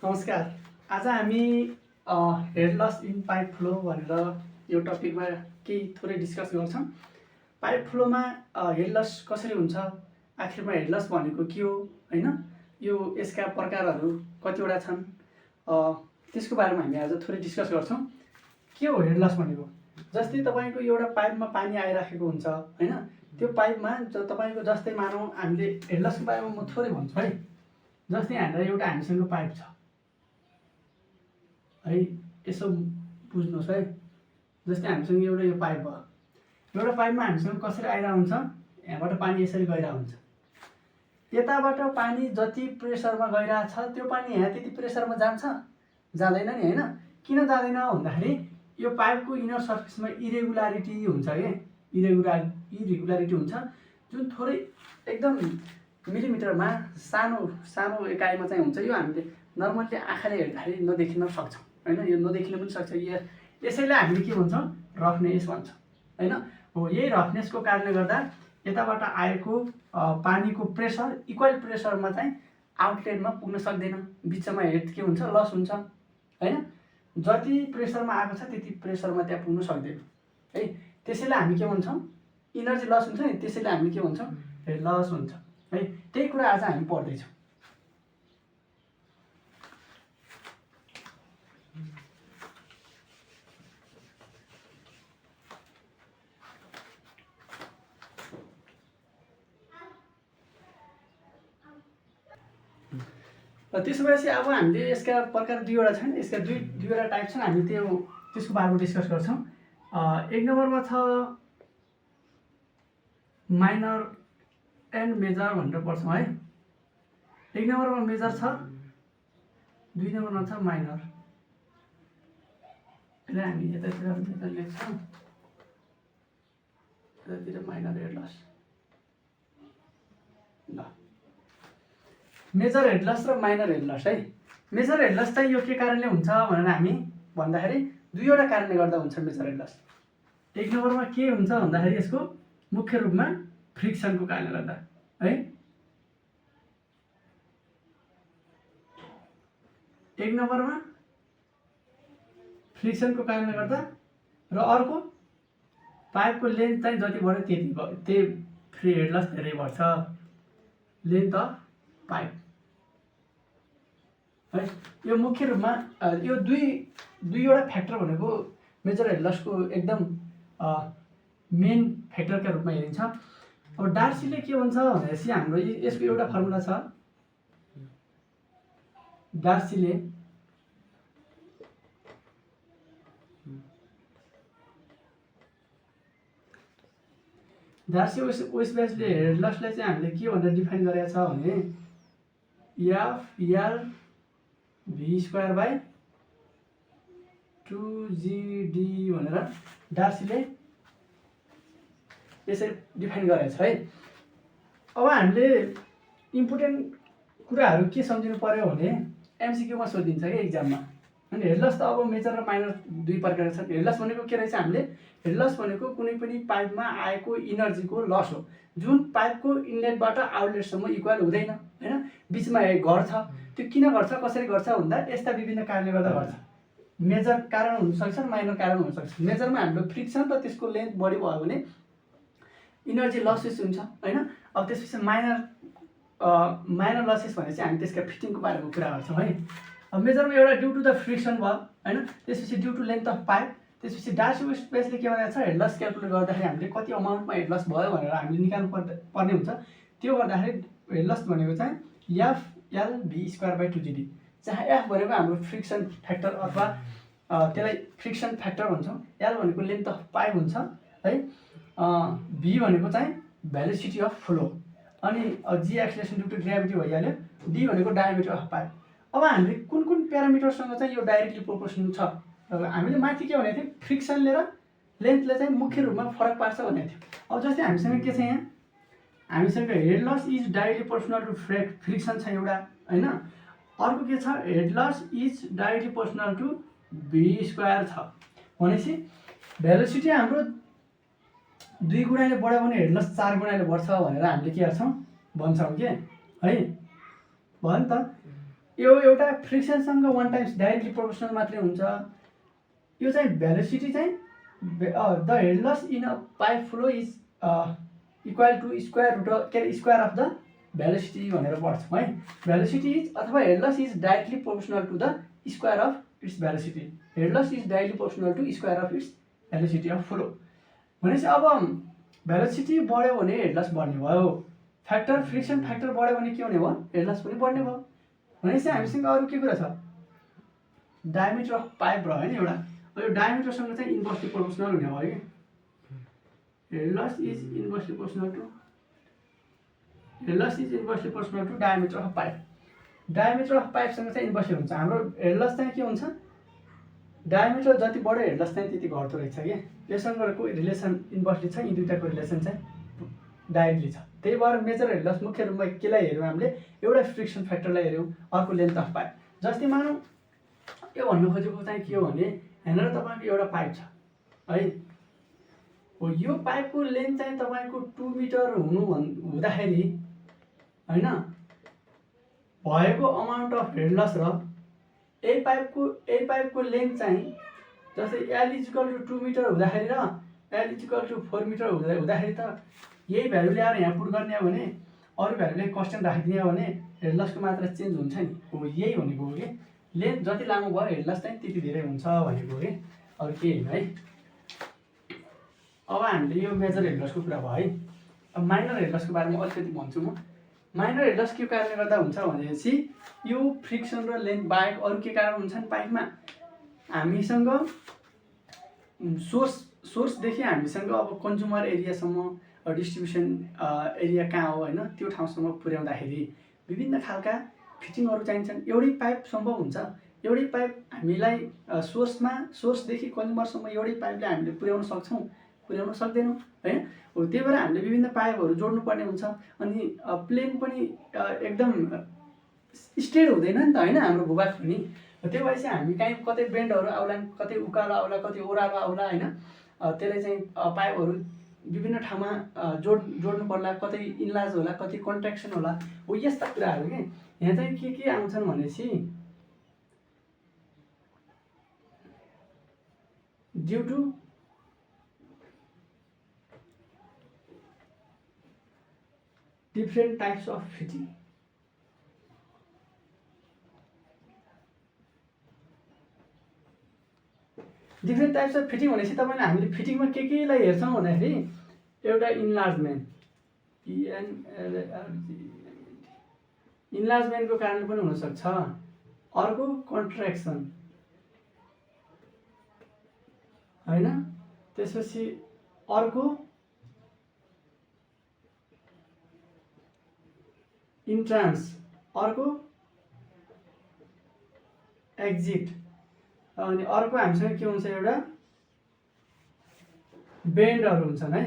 नमस्कार। आज हामी head loss in pipe flow भनेर यो टपिकमा केही थोरै डिस्कस गर्छौँ। पाइप फ्लोमा हेड लस कसरी हुन्छ, आखिरमा हेड लस भनेको के हो हैन, यो यसका प्रकारहरू कतिवटा छन्, त्यसको बारेमा हामी आज थोरै डिस्कस गर्छौँ। के हो हेड लस भनेको? जस्तै तपाईँको एउटा पाइपमा पानी आइराखेको हुन्छ हैन, त्यो पाइपमा तपाईँको जस्तै मानौँ हामीले हेड लसको बारेमा म थोरै भन्छु है। जस्तै हामीसँग पाइप छ है, यसो बुझ्नुहोस् है। जस्तै हामीसँग एउटा यो पाइप भयो, एउटा पाइपमा हामीसँग कसरी आइरहेको हुन्छ, यहाँबाट पानी यसरी गइरहेको हुन्छ। यताबाट पानी जति प्रेसरमा गइरहेको छ त्यो पानी यहाँ त्यति प्रेसरमा जान्छ जाँदैन नि हैन। किन जाँदैन भन्दाखेरि यो पाइपको इनर सर्फेसमा इरेगुलारिटी हुन्छ के, इरेगुलारिटी हुन्छ, जुन थोरै एकदम मिलिमिटरमा सानो एकाइमा चाहिँ हुन्छ। यो हामीले नर्मल्ली आँखाले हेर्दाखेरि नदेखिन सक्छौँ हैन, यो नदेखिन पनि सक्छ। यसैलाई हामीले के भन्छौँ, रफनेस भन्छौँ हैन। हो, यही रफनेसको कारणले गर्दा यताबाट आएको पानीको प्रेसर इक्वल प्रेसरमा चाहिँ आउटलेटमा पुग्न सक्दैन, बिचमा हेड के हुन्छ, लस हुन्छ हैन। जति प्रेसरमा आएको छ त्यति प्रेसरमा त्यहाँ पुग्न सक्दैन है। त्यसैले हामी के भन्छौँ, इनर्जी लस हुन्छ नि, त्यसैले हामी के भन्छौँ, हेड लस हुन्छ है। त्यही कुरा आज हामी पढ्दैछौँ। त्यसो भएपछि अब हामीले यसका प्रकार दुईवटा छन्, यसका दुईवटा टाइप छन्। हामी त्यसको बारेमा डिस्कस गर्छौँ। एक नम्बरमा छ माइनर एन्ड मेजर भनेर पढ्छौँ है। एक नम्बरमा मेजर छ, दुई नम्बरमा छ माइनर। यसलाई हामी यतातिर लेख्छौँ, यतातिर माइनर हेड लस। ल, मेजर हेड लस र माइनर हेड लस है। मेजर हेड लस चाहिँ यो के कारणले हुन्छ भनेर हामी भन्दाखेरि दुईवटा कारणले गर्दा हुन्छ मेजर हेड लस। एक नम्बरमा के हुन्छ भन्दाखेरि यसको मुख्य रूपमा फ्रिक्सनको कारणले गर्दा है। एक नम्बरमा फ्रिक्सनको कारणले गर्दा, र अर्को पाइपको लेन्थ चाहिँ जति बढ्यो त्यही फ्री हेड लस धेरै बढ्छ, लेन्थ अफ पाइप है। यो मुख्य रूपमा यो दुईवटा फ्याक्टर भनेको मेजर हेड लसको एकदम मेन फ्याक्टरका रूपमा हेरिन्छ। अब डार्सीले के भन्छ भनेपछि हाम्रो यसको एउटा फर्मुला छ। डार्सी वेस्टब्याचले हेड लसलाई चाहिँ हामीले के भनेर डिफाइन गरेको छ भने F L V square by 2GD भनेर डार्सीले यसरी डिफाइन गरेको छ है। अब हामीले इम्पोर्टेन्ट कुराहरू के सम्झिनु पर्यो भने एमसिक्यूमा सोधिन्छ कि एक्जाममा। अनि हेड लस त अब मेजर र माइनर दुई प्रकार छ। हेड लस भनेको के रहेछ, हामीले हेड लस भनेको कुनै पनि पाइपमा आएको इनर्जीको लस हो, जुन पाइपको इनलेटबाट आउटलेटसम्म इक्वल हुँदैन हैन, बिचमा घट्छ। त्यो किन घट्छ, कसरी घट्छ भन्दा यस्ता विभिन्न कारणले गर्दा घट्छ। मेजर कारण हुनसक्छ, माइनर कारण हुनसक्छ। मेजरमा हाम्रो फ्रिक्सन र त्यसको लेन्थ बढी भयो भने इनर्जी लसेस हुन्छ हैन। अब त्यसपछि माइनर लसेस भनेपछि हामी त्यसका फिटिङको बारेमा कुरा गर्छौँ है। अब मेजरमा एउटा ड्यू टु द फ्रिक्सन भयो हैन, त्यसपछि due to length of pipe, त्यसपछि डार्सी वेस्टब्याचले के भनेको छ, हेड लस क्यालकुलेट गर्दाखेरि हामीले कति अमाउन्टमा हेड लस भयो भनेर हामीले निकाल्नु पर्ने हुन्छ। त्यो गर्दाखेरि हेड लस भनेको चाहिँ F L V square by 2GD, जहाँ एफ भनेको हाम्रो फ्रिक्सन फ्याक्टर अथवा त्यसलाई फ्रिक्सन फ्याक्टर भन्छौँ, एल भनेको लेन्थ अफ पाइप हुन्छ है, भी भनेको चाहिँ भेलोसिटी अफ फ्लो, अनि G acceleration due to gravity भइहाल्यो, डी भनेको डायमिटर अफ पाइप। अब हामीले कुन प्यारामिटरसँग चाहिँ यो डाइरेक्टली प्रोपोर्सनल छ, हामीले माथि के भनेको थियौँ, फ्रिक्सनले र लेन्थले चाहिँ मुख्य रूपमा फरक पार्छ भनेको थियो। अब जस्तै हामीसँग के छ, यहाँ हामीसँग head loss is directly proportional to friction छ एउटा हैन। अर्को के छ, head loss is directly proportional to V square छ। भनेपछि भेलोसिटी हाम्रो 2 गुणाले बढ्यो भने हेड लस 4 गुणाले बढ्छ भनेर हामीले के गर्छौँ, भन्छौँ के है, भयो नि त। यो एउटा फ्रिक्सनसँग 1 टाइम्स डाइरेक्टली प्रोपोर्सनल मात्रै हुन्छ। यो चाहिँ भेलोसिटी चाहिँ the head loss in a pipe flow is equal to square root के अरे स्क्वायर अफ द भेलोसिटी भनेर पढ्छौँ है। भेलोसिटी इज अथवा head loss is directly proportional to the square of its velocity. Head loss is directly proportional to square of its velocity of flow. भनेपछि अब velocity बढ्यो भने हेड लस बढ्ने भयो, फ्याक्टर फ्रिक्सन फ्याक्टर बढ्यो भने के हुने भयो, हेड लस पनि बढ्ने भयो। भनेपछि हामीसँग अरू के कुरा छ, डायमिटर अफ पाइप रह्यो नि एउटा, यो डायमिटरसँग चाहिँ इन्भर्सली प्रोपोर्सनल हुने भयो कि head loss is inversely proportional to diameter of pipe. Diameter of पाइपसँग चाहिँ इन्भर्सली हुन्छ। हाम्रो हेड लस चाहिँ के हुन्छ, डायमिटर जति बढ्यो हेड लस चाहिँ त्यति घट्दो रहेछ कि। योसँगको रिलेसन इन्भर्सली छ, यी दुईटाको रिलेसन चाहिँ डाइरेक्टली छ। त्यही भएर मेजर हेड लस मुख्य रूपमा केलाई हेऱ्यौँ हामीले, एउटा फ्रिक्सन फ्याक्टरलाई हेऱ्यौँ, अर्को लेन्थ अफ पाइप। जस्तै मानौँ यो भन्नु खोजेको चाहिँ के हो भने, हेरेर तपाईँको एउटा पाइप छ है, हो यो पाइपको लेन्थ चाहिँ तपाईँको 2 मिटर हुँदाखेरि होइन भएको अमाउन्ट अफ हेड लस र यही पाइपको लेन्थ चाहिँ जस्तै एल इजिकल टु 2 मिटर हुँदाखेरि र एल इजिकल टु 4 मिटर हुँदाखेरि त यही भ्यालु ल्याएर यहाँ पुट गर्ने हो भने, अरू भ्यालुले कन्स्टेन्ट राखिदिने हो भने हेड लसको मात्रा चेन्ज हुन्छ नि। हो यही भनेको हो कि लेन्थ जति लामो भयो हेड लस चाहिँ त्यति धेरै हुन्छ भनेको हो कि, अरू केही होइन है। अब हामीले यो मेजर हेड लसको कुरा भयो है। अब माइनर हेड लसको बारेमा अलिकति भन्छु म। माइनर हेड लस के कारणले गर्दा हुन्छ भनेपछि यो फ्रिक्सन र लेन्थ बाहेक अरू के कारण हुन्छन् पाइपमा, हामीसँग सोर्सदेखि हामीसँग अब कन्ज्युमर एरियासम्म डिस्ट्रिब्युसन एरिया कहाँ हो होइन, त्यो ठाउँसम्म पुर्याउँदाखेरि विभिन्न खालका फिटिङहरू चाहिन्छन्। एउटै पाइप सम्भव हुन्छ, एउटै पाइप हामीलाई सोर्सदेखि कन्ज्युमरसम्म एउटै पाइपले हामीले पुर्याउन सक्छौँ, पुर्याउन सक्दैनौँ होइन। हो त्यही भएर हामीले विभिन्न पाइपहरू जोड्नुपर्ने हुन्छ। अनि प्लेन पनि एकदम स्ट्रेट हुँदैन नि त होइन हाम्रो भूभाग पनि। त्यो भएपछि हामी कहीँ कतै बेन्डहरू आउला, कतै उकालो आउला, कतै ओह्रालो आउला होइन, त्यसलाई चाहिँ पाइपहरू विभिन्न ठाउँमा जोड्नु पर्ला, कतै इन्लार्ज होला, कतै कन्ट्र्याक्सन होला, हो यस्ता कुराहरू के यहाँ चाहिँ के आउँछन् भनेपछि due to different types of fitting. Different types of fitting भनेपछि तपाईँले हामीले फिटिङमा केलाई हेर्छौँ भन्दाखेरि एउटा इन्लार्जमेन्ट, इन्लार्जमेन्टको कारण पनि हुनसक्छ, अर्को कन्ट्र्याक्सन होइन, त्यसपछि अर्को इन्ट्रान्स, अर्को एक्जिट, अनि अर्को हामीसँग के हुन्छ एउटा बेन्डहरू हुन्छन् है।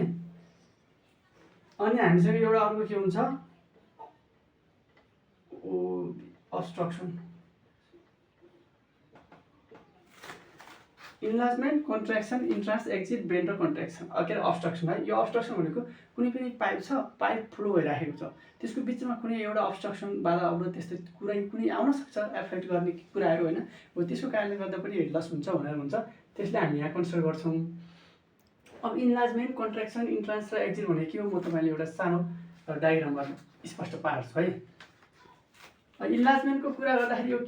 अनि हामीसँग एउटा अर्को के हुन्छ obstruction. Enlargement, contraction, entrance, exit, bend र कन्ट्र्याक्सन के अरे अब्स्ट्रक्सन है। यो अब्स्ट्रक्सन भनेको कुनै पनि पाइप छ, पाइप फ्लो भइराखेको छ, त्यसको बिचमा कुनै एउटा अब्स्ट्रक्सन बाधा अवरोध त्यस्तै कुनै आउन सक्छ एफेक्ट गर्ने कुराहरू होइन। हो त्यसको कारणले गर्दा पनि हेड लस हुन्छ भनेर हुन्छ, त्यसले हामी यहाँ कन्सिडर गर्छौँ। अब इन्लार्जमेन्ट, कन्ट्र्याक्सन, इन्ट्रान्स र एक्जिट भने के हो म तपाईँले एउटा सानो डायग्राममा स्पष्ट पार्छु है। इन्लार्जमेन्टको कुरा गर्दाखेरि यो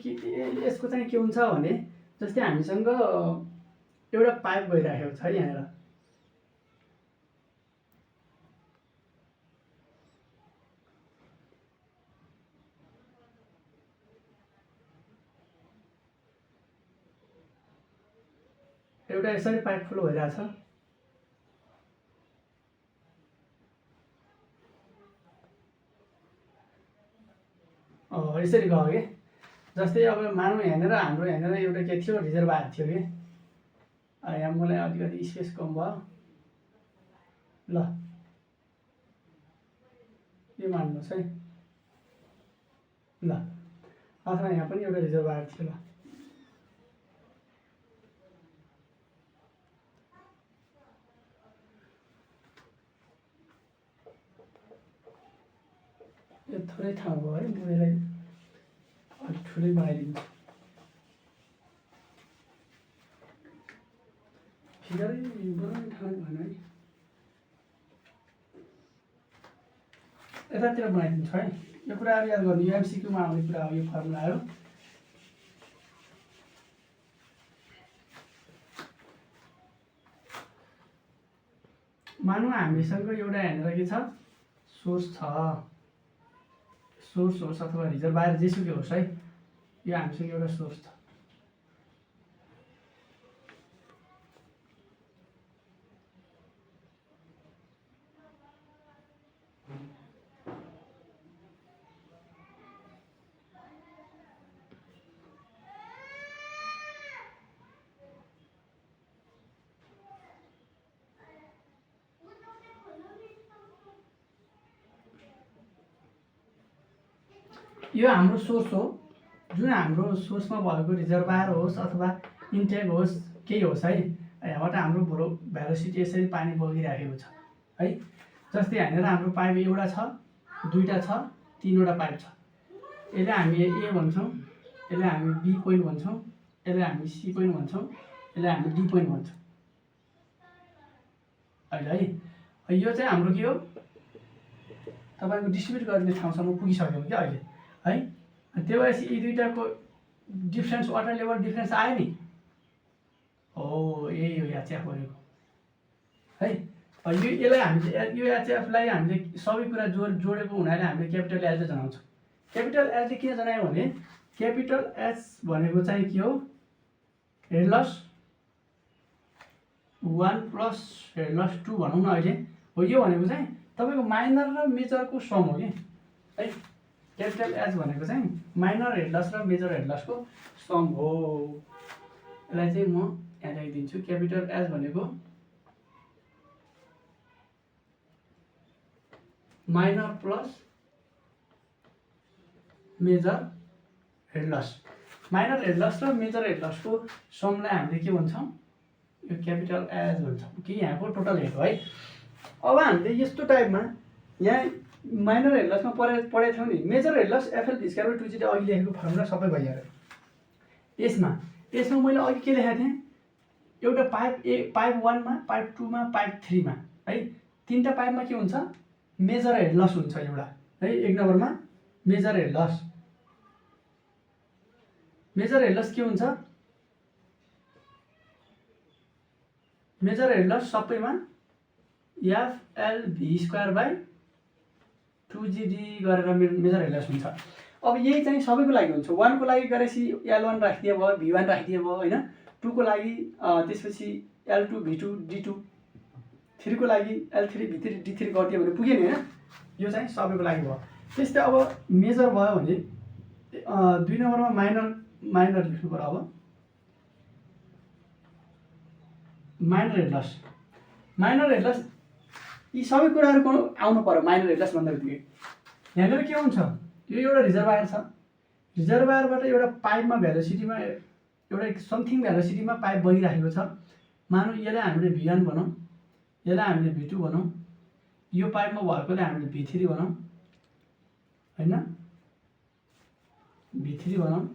यसको चाहिँ के हुन्छ भने जस्तै हामीसँग एउटा पाइप गइराखेको छ यहाँनिर, एउटा यसरी पाइप फ्लो भइरहेछ, यसरी गयो कि। जस्तै अब मानौँ हाम्रो यहाँनिर एउटा के थियो, रिजर्भायर थियो कि, यहाँ मलाई अलिकति स्पेस कम भयो, ल यो मान्नुहोस् है, ल अथवा यहाँ पनि एउटा रिजर्भायर थियो, ल यो थोरै ठाउँ भयो है, म यसलाई अलिक ठुलै बनाइदिन्छु। फिगरै बनाउने ठाउँ भन्नु है, यतातिर बनाइदिन्छु है। यो कुराहरू याद गर्नु, यो एमसिक्यूमा आउने कुरा हो यो फर्मुलाहरू। मानौँ हामीसँग एउटा यहाँनिर के छ, सोर्स छ, सोर्स होस् अथवा रिजर्भायर जेसुकै होस् है, यो हामीसँग एउटा सोर्स छ। यो हाम्रो सोर्स हो, जुन हाम्रो सोर्समा भएको रिजर्भायर होस् अथवा इन्टेक होस् केही होस् है, यहाँबाट हाम्रो भेलोसिटी यसरी पानी बगिराखेको छ है। जस्तै यहाँनिर हाम्रो पाइप एउटा छ, दुईवटा छ, तीनवटा पाइप छ। यसलाई हामी ए भन्छौँ, यसलाई हामी बी पोइन्ट भन्छौँ, यसलाई हामी सी पोइन्ट भन्छौँ, यसलाई हामी डी पोइन्ट भन्छौँ अहिले है। यो चाहिँ हाम्रो के हो, तपाईँको डिस्ट्रिब्युट गर्ने ठाउँसम्म पुगिसक्यो क्या अहिले है। त्यो भएपछि यी दुईटाको डिफ्रेन्स, वाटर लेभल डिफ्रेन्स आयो नि, हो यही हो एचएफ भनेको है। यो यसलाई हामीले यो एचएफलाई हामीले सबै कुरा जोडेको हुनाले हामीले क्यापिटल एच जनाउँछौँ। क्यापिटल एचले किन जनायो भने क्यापिटल एच भनेको चाहिँ के हो, head loss 1 plus head loss 2 भनौँ न अहिले हो। यो भनेको चाहिँ तपाईँको माइनर र मेजरको सम हो कि है। क्यापिटल एच भनेको चाहिँ माइनर हेड लस र मेजर हेड लसको सम हो। यसलाई चाहिँ म यहाँ लेखिदिन्छु, क्यापिटल एच भनेको minor plus major head loss. Minor head loss र मेजर हेड लसको समलाई हामीले के भन्छौँ, यो क्यापिटल एच भन्छौँ कि यहाँको टोटल हेड हो है। अब हामीले यस्तो टाइपमा यहाँ माइनर हेड लसमा पढेको थियौँ नि, मेजर हेड लस FL/2G अघि लेखेको फर्मुला सबै भइहाल्यो। यसमा मैले अघि के लेखेको थिएँ, एउटा पाइप पाइप 1मा, पाइप 2मा, पाइप 3मा है, तीनवटा पाइपमा के हुन्छ, मेजर हेड लस हुन्छ एउटा है। 1 नम्बरमा major head loss, major head loss के हुन्छ, मेजर हेड लस सबैमा FL/2GD गरेर मेजर हेड लस हुन्छ। अब यही चाहिँ सबैको लागि हुन्छ। 1 को लागि गरेपछि L1 राखिदिए भयो, V1 राखिदिए भयो होइन। 2 को लागि त्यसपछि L2 V2 D2, 3 को लागि L3 V3 D3 गरिदियो भने पुग्यो नि होइन। यो चाहिँ सबैको लागि भयो। त्यस्तै अब मेजर भयो भने 2 नम्बरमा माइनर लेख्नु पर्यो। अब minor head loss, minor head loss यी सबै कुराहरू आउनु पर्यो माइनर हेड लस भन्दा बित्तिकै। यहाँनिर के हुन्छ, यो एउटा रिजर्भायर छ, रिजर्भायरबाट एउटा पाइपमा भेलोसिटीमा एउटा समथिङ भेलोसिटीमा पाइप बगिराखेको छ। मानौँ यसलाई हामीले V1 भनौँ, यसलाई हामीले V2 भनौँ, यो पाइपमा भएकोले हामीले V3 भनौँ होइन, V3 भनौँ।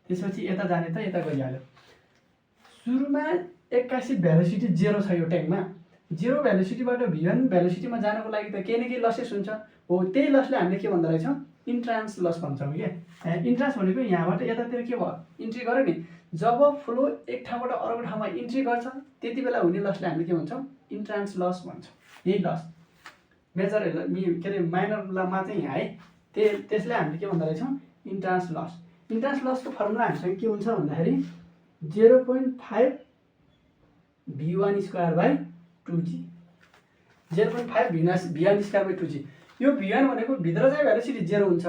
त्यसपछि यता जाने त यता गइहाल्यो। सुरुमा 81 भेलोसिटी 0 छ यो ट्याङ्कमा। 0 भेलोसिटीबाट V1 भेलोसिटीमा जानको लागि त केही न केही लसेस हुन्छ हो। त्यही लसले हामीले के भन्दो रहेछौँ, इन्ट्रान्स लस भन्छौँ क्या। इन्ट्रान्स भनेको यहाँबाट यतातिर के भयो, इन्ट्री गर्यो नि। जब फ्लो एक ठाउँबाट अर्को ठाउँमा इन्ट्री गर्छ त्यति बेला हुने लसले हामीले के भन्छौँ, इन्ट्रान्स लस भन्छौँ। यही लस मेजर के अरे माइनरमा चाहिँ यहाँ है, त्यसलाई हामीले के भन्दो रहेछौँ, इन्ट्रान्स लस। इन्ट्रान्स लसको फर्मुला हामीसँग के हुन्छ भन्दाखेरि 0.5 V1/2G, 0.5 V1/2G। यो V1 भनेको भित्र चाहिँ भेलोसिटी 0 हुन्छ,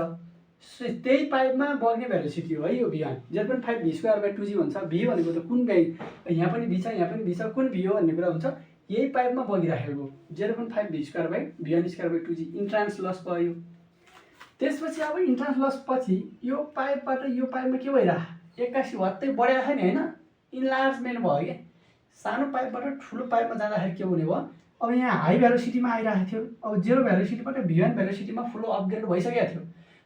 त्यही पाइपमा बग्ने भेलोसिटी हो है यो V1। 0.5 V2/2G भन्छ। V भनेको त कुन यहाँ पनि V छ, यहाँ पनि V छ, कुन V हो भन्ने कुरा हुन्छ। यही पाइपमा बगिराखेको 0.5 V1/2G इन्ट्रान्स लस भयो। त्यसपछि अब इन्ट्रान्स लस पछि यो पाइपबाट यो पाइपमा के भइरहेको, 81 वात्तै बढाएको छ नि होइन, इन्लार्जमेन्ट भयो क्या। सानो पाइपबाट ठुलो पाइपमा जाँदाखेरि के हुने भयो, अब यहाँ हाई भेलोसिटीमा आइरहेको थियो। अब 0 भेलोसिटीबाट V1 भेलोसिटीमा फ्लो अपग्रेड भइसकेको थियो।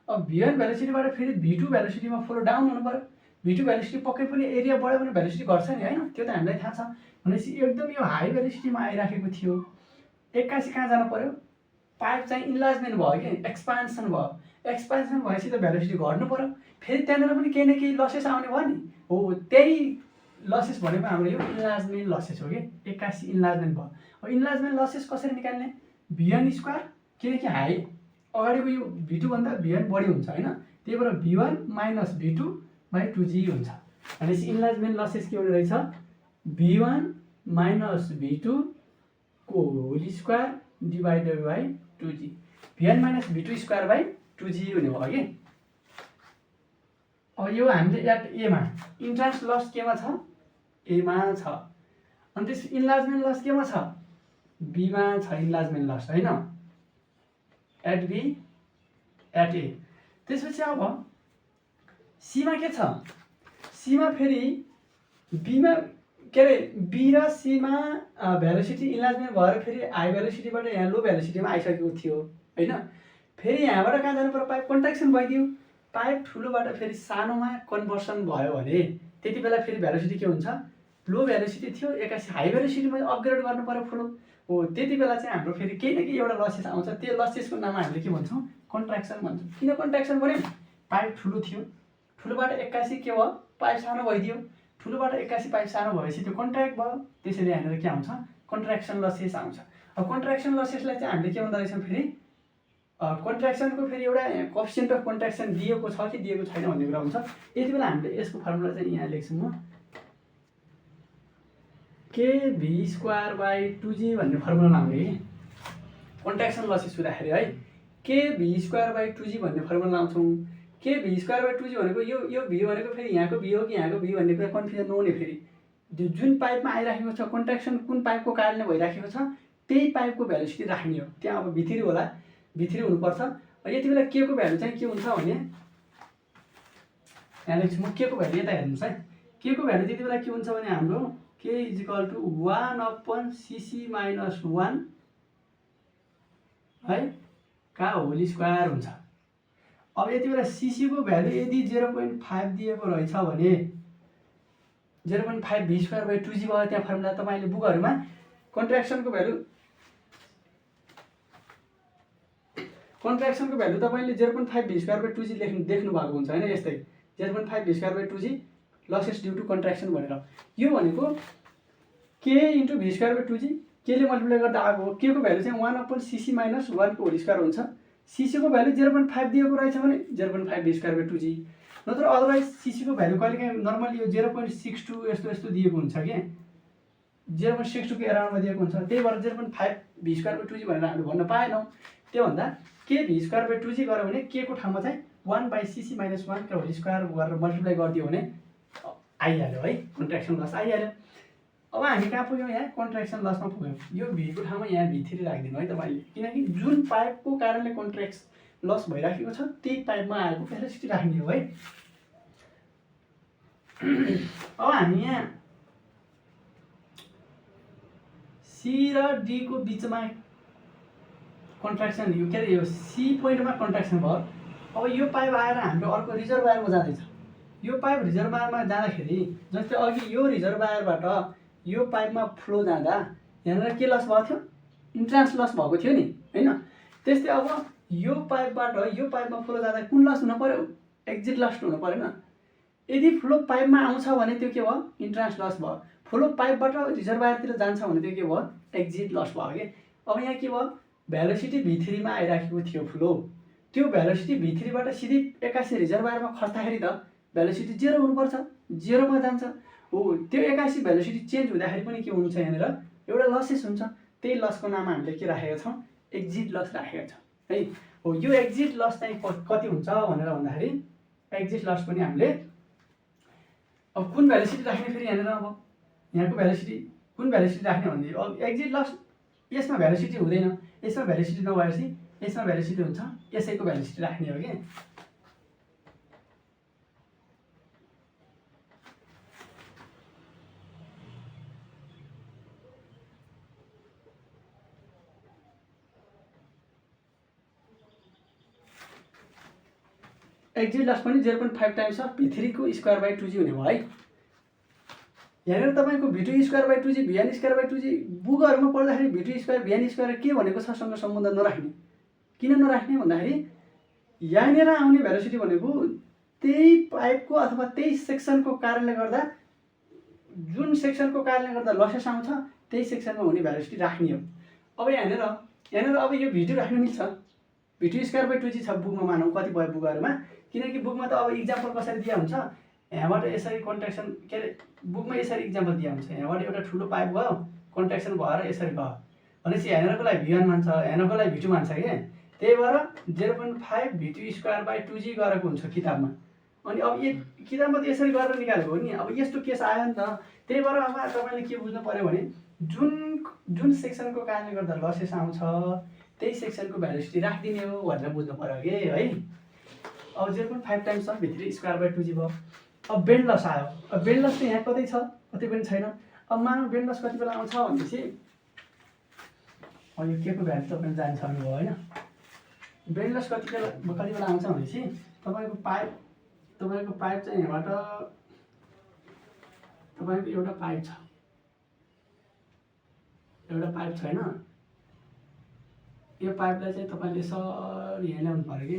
अब V1 भेलोसिटीबाट फेरि V2 भेलोसिटीमा फ्लो डाउन हुनु पर्यो। V2 भेलोसिटी पक्कै पनि एरिया बढ्यो भने भेलोसिटी घट्छ नि हैन, त्यो त हामीलाई थाहा छ। भनेपछि एकदम यो हाई भेलोसिटीमा आइराखेको थियो, एक्कासी कहाँ जानु पर्यो, पाइप चाहिँ इन्लार्जमेन्ट भयो कि एक्सपान्सन भयो। एक्सपान्सन भएपछि त भेलोसिटी घट्नु पर्यो, फेरि त्यहाँनिर पनि केही न केही लसेस आउने भयो नि। हो त्यही लसेस भनेको हाम्रो यो इन्लार्जमेन्ट लसेस हो कि, एक्कासी इन्लार्जमेन्ट भयो। अब इन्लार्जमेन्ट लसेस कसरी निकाल्ने, V1 स्क्वायर, किनकि हाई अगाडिको यो V2 भन्दा V1 बढी हुन्छ हैन, त्यही भएर V1 minus V2 by 2G हुन्छ। भनेपछि इन्लार्जमेन्ट लसेस के हुने रहेछ, V1 माइनस V2 को whole square divided by 2G। V1 minus V2 square by 2G हुने भयो कि। अब यो हामीले एट एमा इन्ट्रान्स लस केमा छ, एमा छ। अनि त्यसपछि इन्लार्जमेन्ट लस केमा छ, बीमा छ इन्लार्जमेन्ट लस हैन, एट बी एट ए। त्यसपछि अब सीमा के छ, सीमा फेरि बीमा के अरे बी र सीमा भेलोसिटी इन्लार्जमेन्ट भएर फेरि हाई भेलोसिटीबाट यहाँ लो भेलोसिटीमा आइसकेको थियो हैन। फेरि यहाँबाट कहाँ जानु पर्यो, पाइप कन्ट्र्याक्सन भइदियो, पाइप ठुलोबाट फेरि सानोमा कन्भर्सन भयो भने त्यति बेला फेरि भेलोसिटी के हुन्छ, लो भेलोसिटी थियो एक्कासी हाई भेलोसिटीमा अपग्रेड गर्नु पर्यो फ्लो। हो त्यति बेला चाहिँ हाम्रो फेरि केही न केही एउटा लसेस आउँछ, त्यो लसेसको नाम हामीले के भन्छौँ, कन्ट्र्याक्सन भन्छौँ। किन कन्ट्र्याक्सन भन्यो, पाइप ठुलो थियो, ठुलोबाट एक्कासी के भयो, पाइप सानो भइदियो, ठुलोबाट एक्कासी पाइप सानो भएपछि त्यो कन्ट्र्याक्ट भयो, त्यसैले यहाँनिर के आउँछ, कन्ट्र्याक्सन लसेस आउँछ। अब कन्ट्र्याक्सन लसेसलाई चाहिँ हामीले के भन्दो रहेछौँ, फेरि कन्ट्र्याक्सनको फेरि एउटा कोएफिसिएन्ट अफ कन्ट्र्याक्सन दिएको छ कि दिएको छैन भन्ने कुरा हुन्छ। यति बेला हामीले यसको फर्मुला चाहिँ यहाँ लेख्छु म, kV स्क्वायर बाई 2G भन्ने फर्मुला लाउने कि कन्ट्र्याक्सन लसेस हुँदाखेरि है, kV स्क्वायर बाई 2G भन्ने फर्मुला लाउँछौँ। kV स्क्वायर बाई 2G भनेको यो V भनेको फेरि यहाँको V हो कि यहाँको V भन्ने कुरा कन्फ्युजन नहुने। फेरि जुन पाइपमा आइराखेको छ कन्ट्र्याक्सन कुन पाइपको कारणले भइराखेको छ त्यही पाइपको भेलोसिटी राख्ने हो, त्यहाँ अब भित्री होला, भित्री हुनुपर्छ। यति बेला के को भ्यालु चाहिँ के हुन्छ भने, यहाँ लेख्छु म, के को भ्यालु यता हेर्नुहोस् है, के को भ्यालु त्यति बेला के हुन्छ भने हाम्रो k equal to 1/cc minus 1 है का होल स्क्वायर हुन्छ। अब यति बेला cc को भ्यालु यदि 0.5 दिएको रहेछ भने 0.5 v स्क्वायर बाई 2g भयो। त्यहाँ फर्मुला तपाईँले बुकहरूमा कन्ट्र्याक्सनको भ्यालु तपाईँले 0.5 v स्क्वायर बाई 2g देख्नु भएको हुन्छ हैन, यस्तै 0.5 v square by 2g losses due to contraction भनेर। यो भनेको k into v square by 2g, के ले मल्टिप्लाई गर्दा आएको हो, के को भ्यालु चाहिँ 1/cc माइनस 1 को होल स्क्वायर हुन्छ। cc को भ्यालु 0.5 दिएको रहेछ भने 0.5 v स्क्वायर बाई 2g, नत्र अदरवाइज cc को भ्यालु कहिलेकाहीँ नर्मली यो 0.62 यस्तो दिएको हुन्छ कि 0.62 को एराउन्डमा दिएको हुन्छ, त्यही भएर 0.5 v स्क्वायर बाई 2g भनेर हामीले भन्न पाएनौँ। त्यो भन्दा k v square by 2g गर्यो भने k को ठाउँमा चाहिँ 1/cc माइनस 1 का होल स्क्वायर गरेर मल्टिप्लाई गरिदियो भने आइहाल्यो है, कन्ट्र्याक्सन लस आइहाल्यो। अब हामी कहाँ पुग्यौँ, यहाँ कन्ट्र्याक्सन लसमा पुग्यौँ। यो v को ठाउँमा यहाँ v3 राखिदिनु है तपाईँले, किनकि जुन पाइपको कारणले कन्ट्र्याक्सन लस भइराखेको छ त्यही पाइपमा आएको भेलोसिटी राख्ने हो है। अब हामी यहाँ C र D को बिचमा कन्ट्र्याक्सन, यो के अरे यो C पोइन्टमा कन्ट्र्याक्सन भयो। अब यो पाइप आएर हाम्रो अर्को रिजर्भायरमा जाँदैछ। यो पाइप रिजर्भायरमा जाँदाखेरि जस्तै अघि यो रिजर्भायरबाट यो पाइपमा फ्लो जाँदा यहाँनिर के लस भएको थियो, इन्ट्रान्स लस भएको थियो नि हैन। त्यस्तै अब यो पाइपबाट यो पाइपमा फ्लो जाँदा कुन लस हुनु पर्यो, एक्जिट लस हुनु परेन। यदि फ्लो पाइपमा आउँछ भने त्यो के भयो, इन्ट्रान्स लस भयो। फ्लो पाइपबाट रिजर्भायरतिर जान्छ भने त्यो के भयो, एक्जिट लस भयो कि। अब यहाँ के भयो, भेलोसिटी v3 मा आइराखेको थियो फ्लो, त्यो भेलोसिटी v3 बाट सिधै एक्कासी रिजर्भायरमा खस्दाखेरि त भेलोसिटी 0 हुनुपर्छ, 0 मा जान्छ। हो त्यो एक्कासी भेलोसिटी चेन्ज हुँदाखेरि पनि के हुन्छ, यहाँनिर एउटा लसेस हुन्छ। त्यही लसको नाम हामीले के राखेका छौँ, एक्जिट लस राखेका छौँ है। हो यो एक्जिट लस चाहिँ कति हुन्छ भनेर भन्दाखेरि एक्जिट लस पनि हामीले अब कुन भेलोसिटी राख्ने, फेरि यहाँनिर अब यहाँको भेलोसिटी कुन भेलोसिटी राख्ने भन्ने, अब एक्जिट लस यसमा भेलोसिटी हुँदैन, यसमा भेलोसिटी नभएपछि यसमा भेलोसिटी हुन्छ, यसैको भेलोसिटी राख्ने हो कि। एक्जिट लस पनि 0.5 टाइम्स अफ v3 को स्क्वायर बाई 2g हुने भयो है। यहाँनिर तपाईँको v2 square by 2g vn square by 2g बुकहरूमा पढ्दाखेरि v2 स्क्वायर vn स्क्वायर के भनेको छसँग सम्बन्ध नराख्ने। किन नराख्ने भन्दाखेरि यहाँनिर आउने भेलोसिटी भनेको त्यही पाइपको अथवा त्यही सेक्सनको कारणले गर्दा जुन सेक्सनको कारणले गर्दा लसेस आउँछ त्यही सेक्सनमा हुने भेलोसिटी राख्ने हो। अब यहाँनिर अब यो v2 राख्न मिल्छ। v2 स्क्वायर बाई 2g छ बुकमा मानौँ कतिपय बुकहरूमा, किनकि बुकमा त अब इक्जाम्पल कसरी दिया हुन्छ, यहाँबाट यसरी कन्ट्र्याक्सन के अरे बुकमा यसरी इक्जाम्पल दिया हुन्छ, यहाँबाट एउटा ठुलो पाइप गयो कन्ट्र्याक्सन भएर यसरी गयो भनेपछि यहाँनिरको लागि v1 मान्छ, यहाँनिरको लागि v2 मान्छ के, त्यही भएर 0.5 v2 स्क्वायर बाई 2g गरेको हुन्छ किताबमा। अनि अब यो किताबमा त यसरी गरेर निकालेको हो नि, अब यस्तो केस आयो नि त। त्यही भएर अब तपाईँले के बुझ्नु पर्यो भने जुन सेक्सनको कारणले गर्दा लसेस आउँछ त्यही सेक्सनको भेलोसिटी राखिदिने हो भनेर बुझ्नु पर्यो कि है। अब 0.5 times of v3 square by 2g भयो। अब बेन्ड लस आयो। अब बेन्ड लस चाहिँ यहाँ कतै छ कतै पनि छैन। अब मानौँ बेन्ड लस कति बेला आउँछ भनेपछि अब यो के को भ्यालु तपाईँले जानिसक्नु भयो होइन। बेन्ड लस कति बेला आउँछ भनेपछि तपाईँको पाइप चाहिँ यहाँबाट तपाईँको एउटा पाइप छ होइन, यो पाइपलाई चाहिँ तपाईँले यसरी यहाँ ल्याउनु पऱ्यो कि